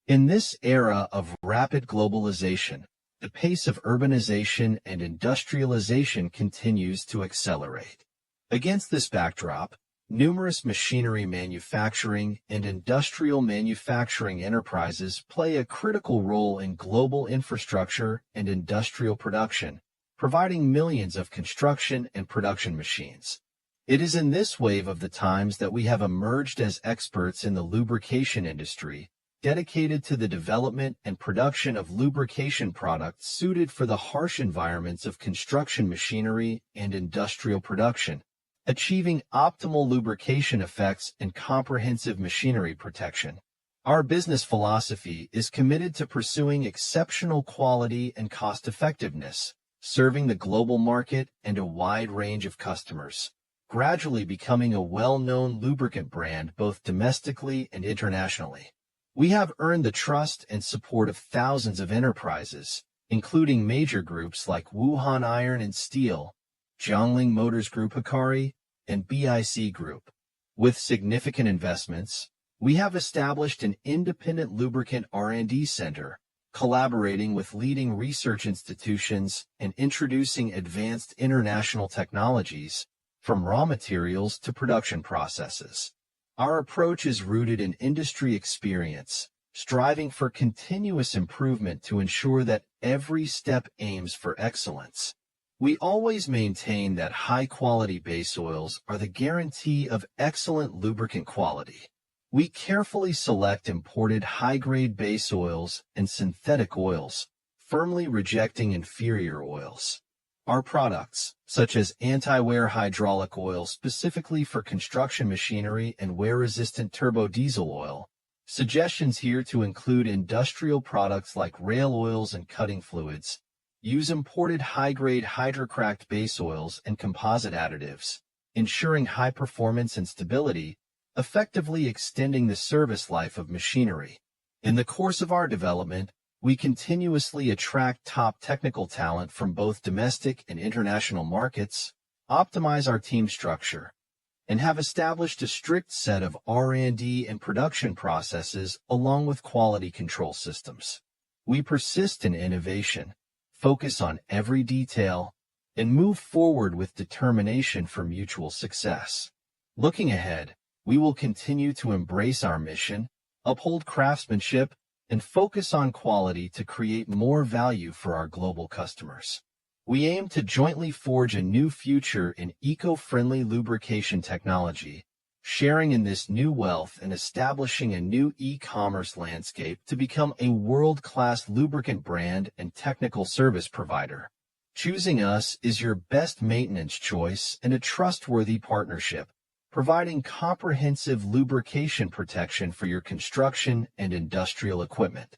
In this era of rapid globalization, the pace of urbanization and industrialization continues to accelerate. Against this backdrop, numerous machinery manufacturing and industrial manufacturing enterprises play a critical role in global infrastructure and industrial production, providing millions of construction and production machines. It is in this wave of the times that we have emerged as experts in the lubrication industry, dedicated to the development and production of lubrication products suited for the harsh environments of construction machinery and industrial production, achieving optimal lubrication effects and comprehensive machinery protection. Our business philosophy is committed to pursuing exceptional quality and cost-effectiveness, serving the global market and a wide range of customers, gradually becoming a well-known lubricant brand both domestically and internationally. We have earned the trust and support of thousands of enterprises, including major groups like Wuhan Iron and Steel, Jiangling Motors Group Hikari, and BIC Group. With significant investments, we have established an independent lubricant R&D center, collaborating with leading research institutions and introducing advanced international technologies, from raw materials to production processes. Our approach is rooted in industry experience, striving for continuous improvement to ensure that every step aims for excellence. We always maintain that high-quality base oils are the guarantee of excellent lubricant quality. We carefully select imported high-grade base oils and synthetic oils, firmly rejecting inferior oils. Our products, such as anti-wear hydraulic oil specifically for construction machinery and wear-resistant turbo diesel oil, suggestions here to include industrial products like rail oils and cutting fluids, use imported high-grade hydrocracked base oils and composite additives, ensuring high performance and stability, effectively extending the service life of machinery. In the course of our development, we continuously attract top technical talent from both domestic and international markets, optimize our team structure, and have established a strict set of R&D and production processes along with quality control systems. We persist in innovation, focus on every detail, and move forward with determination for mutual success. Looking ahead, we will continue to embrace our mission, uphold craftsmanship, and focus on quality to create more value for our global customers. We aim to jointly forge a new future in eco-friendly lubrication technology, sharing in this new wealth and establishing a new e-commerce landscape to become a world-class lubricant brand and technical service provider. Choosing us is your best maintenance choice and a trustworthy partnership, providing comprehensive lubrication protection for your construction and industrial equipment.